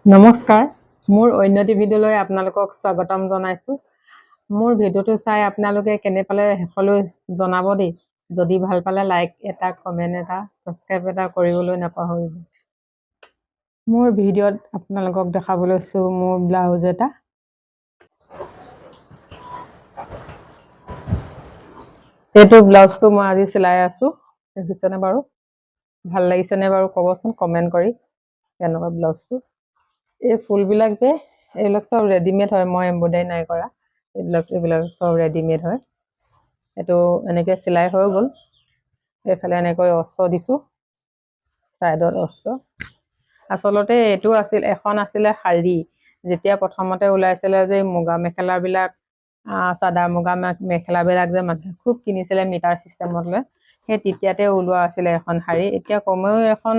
নমস্কাৰ, মোৰ অন্যটি ভিডিঅ'লৈ আপোনালোকক স্বাগতম জনাইছোঁ। মোৰ ভিডিঅ'টো চাই আপোনালোকে কেনে পালে শেষলৈ জনাব দেই। যদি ভাল পালে লাইক এটা, কমেণ্ট এটা, ছাবস্ক্ৰাইব এটা কৰিবলৈ নাপাহৰিব। মোৰ ভিডিঅ'ত আপোনালোকক দেখাব লৈছোঁ মোৰ ব্লাউজ এটা। এইটো ব্লাউজটো মই আজি চিলাই আছোঁ, দেখিছেনে বাৰু? ভাল লাগিছেনে বাৰু ক'বচোন কমেণ্ট কৰি। কেনেকুৱা ব্লাউজটো? এই ফুলবিলাক যে এইবিলাক চব ৰেডিমেড হয়, মই এম্ব্ৰইডাৰী নাই কৰা। এইবিলাক চব ৰেডিমেড হয়। এইটো এনেকৈ চিলাই হৈ গ'ল। এইফালে এনেকৈ অস্ত্ৰ দিছোঁ, ছাইডত অস্ত্ৰ। আচলতে এইটো এখন আছিলে শাৰী। যেতিয়া প্ৰথমতে ওলাইছিলে যে মুগা মেখেলাবিলাক, চাদা মুগা মেখেলাবিলাক যে মানুহে খুব কিনিছিলে মিটাৰ চিষ্টেমত লৈ, সেই তেতিয়াতে ওলোৱা আছিলে এখন শাৰী। এতিয়া কমেও এখন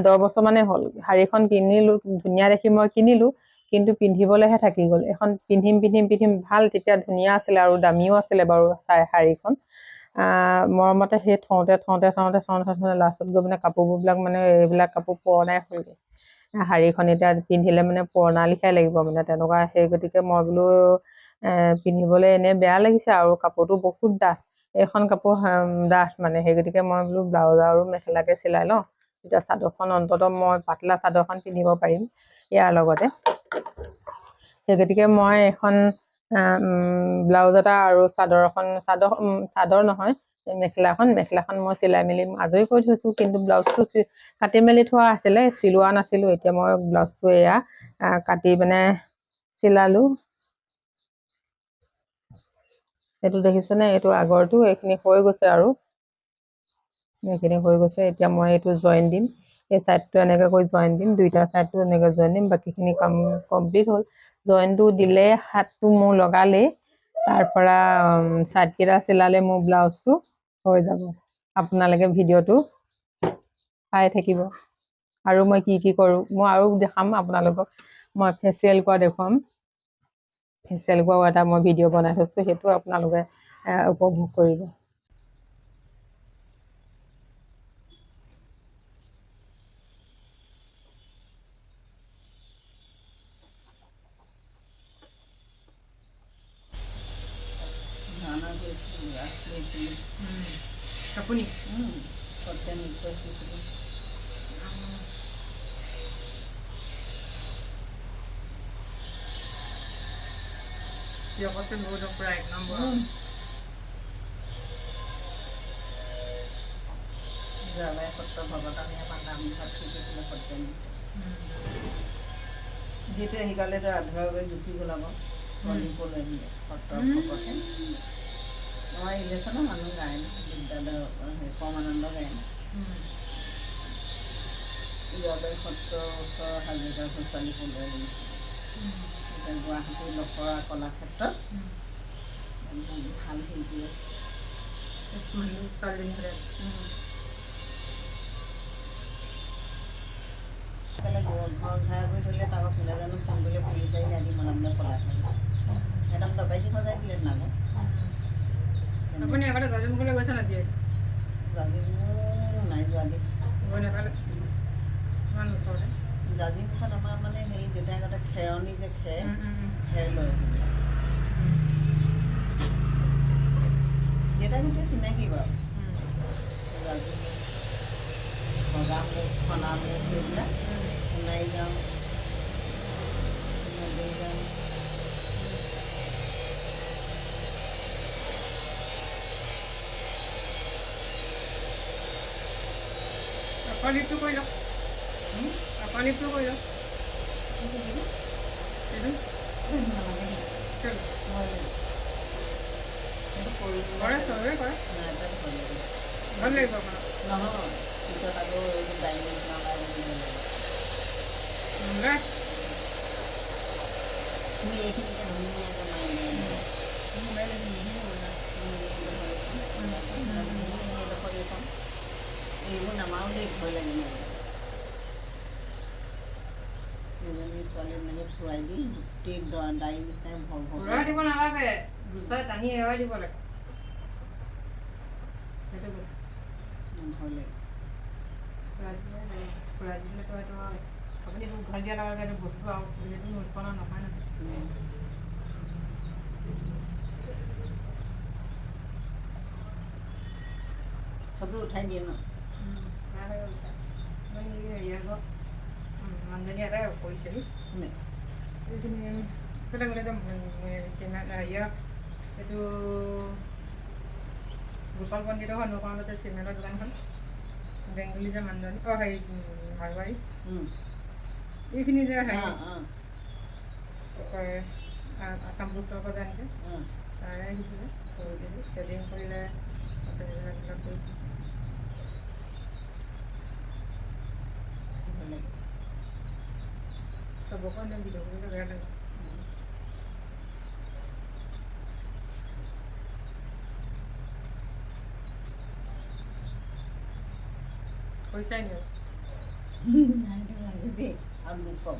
10 বছৰ মানে হ'ল। শাৰীখন কিনিলোঁ, ধুনীয়া দেখি মই কিনিলোঁ, কিন্তু পিন্ধিবলৈহে থাকি গ'ল। এখন পিন্ধিম ভাল, তেতিয়া ধুনীয়া আছিলে আৰু দামীও আছিলে বাৰু শাৰীখন। মৰমতে সেই থওঁতে লাষ্টত গৈ মানে কাপোৰবিলাক মানে এইবিলাক কাপোৰ পুৰণাই হ'লগৈ। শাৰীখন এতিয়া পিন্ধিলে মানে পুৰণা লিখাই লাগিব মানে তেনেকুৱা। সেই গতিকে মই বোলো পিন্ধিবলৈ এনেই বেয়া লাগিছে আৰু কাপোৰটো বহুত ডাঠ। এইখন কাপোৰ ডাঠ মানে, সেই গতিকে মই বোলো ব্লাউজ আৰু মেখেলাকে চিলাই লওঁ। তেতিয়া চাদৰখন অন্ততঃ মই পাতলা চাদৰখন পিন্ধিব পাৰিম ইয়াৰ লগতে। সেই গতিকে মই এখন ব্লাউজ এটা আৰু চাদৰ নহয়, মেখেলাখন মই চিলাই মেলি আজৰি কৰি থৈছোঁ। কিন্তু ব্লাউজটো কাটি মেলি থোৱা আছিলে, চিলোৱা নাছিলোঁ। এতিয়া মই ব্লাউজটো এয়া কাটি মানে চিলালোঁ। এইটো দেখিছেনে? এইটো আগৰটো, এইখিনি হৈ গৈছে আৰু এইখিনি হৈ গৈছে। এতিয়া মই এইটো জইন দিম, এই ছাইডটো এনেকৈ কৰি জইন দিম, দুইটা ছাইডটো এনেকৈ জইন দিম। বাকীখিনি কাম কমপ্লিট হ'ল। জইনটো দিলে হাতটো মোৰ লগালেই, তাৰপৰা ছাইডকেইটা চিলালে মোৰ ব্লাউজটো হৈ যাব। আপোনালোকে ভিডিঅ'টো চাই থাকিব। আৰু মই কি কৰোঁ মই আৰু দেখাম আপোনালোকক। মই ফেচিয়েল কৰা দেখুৱাম। ফেচিয়েল কৰাও এটা মই ভিডিঅ' বনাই থৈছোঁ, সেইটো আপোনালোকে উপভোগ কৰিব। আপুনি পৰা 1 নম্বৰ যোৱাবাৰ সত্ৰ ভগৱানে আমাৰ নামঘৰত শিকিছিলে সত্ৰীয়া নৃত্য। যিটো শিকালেতো আধৰুৱা গৈ গুচি গ'ল আকৌ ছোৱালীবোৰ লৈ আহিলে সত্ৰৰ ভকতে। আমাৰ ইলেকশ্যনৰ মানুহ গায় ন, বিদ্যালয় পৰমানন্দ গায় ন। যোৱাবাৰ সত্ৰৰ ওচৰৰ হাজৰিকা ছোৱালীবোৰ লৈ আহিছে। এতিয়া গুৱাহাটীৰ লখৰা কলাক্ষেত্ৰত ভাল শিল্পী আছে। ঘৰ ঘাই কৰি থ'লে, তাৰপৰা কোনে জানো ফোন কৰিলে পুলিচ আহি সিহঁতি মনে পলাই থৈ গৈছে। সিহঁতক ডকাইতি সজাই দিলে নাগত। আপুনি আগতে জাজিমুখলৈ গৈছে নেকি? জাজিমুখ নাই যোৱা দেই। গৈ নাপালে ইমান ওচৰতে। জাজিমুখত আমাৰ মানে হেৰি দেউতাই আগতে খেৰণি যে খেৰ লয়। দেউতাই গোটেই চিনাকি বাৰু। জাজিমুখ, বগামুখ, খনামুখ সেইবিলাক। সোণাৰীগাঁও, নদীগাঁও। লিপটো কৰি লওক, লিপটো কৰি লওক। ভাল লাগিব আপোনাৰ নহয়, পিছত আকৌ ডাইনিং তুমি এইখিনিকে ধুনীয়াকৈ মাৰি এইবোৰ নামাৰো দেই, ভয় লাগে মানে। এজনী ছোৱালী এনেকৈ ফুৰাই দি গোটেই দাড়ি নিচিনাই ফুৰাই দিব নালাগে, গুচাই টানি এৰাই দিব লাগে। ভয় লাগে ফুৰাই দিলেতো সেইটো আপুনি এইটো ঘৰ দিয়াৰ লগে লগে বস্তু আৰু সেইটো উৎপন্ন নহয় নহয় চবেই উঠাই দিয়ে ন হেৰি আকৌ মানুহজনী এটাই কৰিছিলোঁ এইখিনি এইফালে গ'লে যে হেৰিয়ৰ এইটো গোপাল পণ্ডিতৰ সন্মুখতে চিমেণ্টৰ দোকানখন বেংগলী যে মানুহজনী হেৰি মাৰোৱাৰী এইখিনি যে হেৰি কয় আছাম পুষ্টকৰ যে আহিছে তাৰে আহিছিলে চেলিং কৰিলে এইবিলাক কৰিছে চবকে এনেই ভিডিঅ' কৰিবলৈ বেয়া লাগে পইচাই নিয়ে দেই আৰু দুখ পাব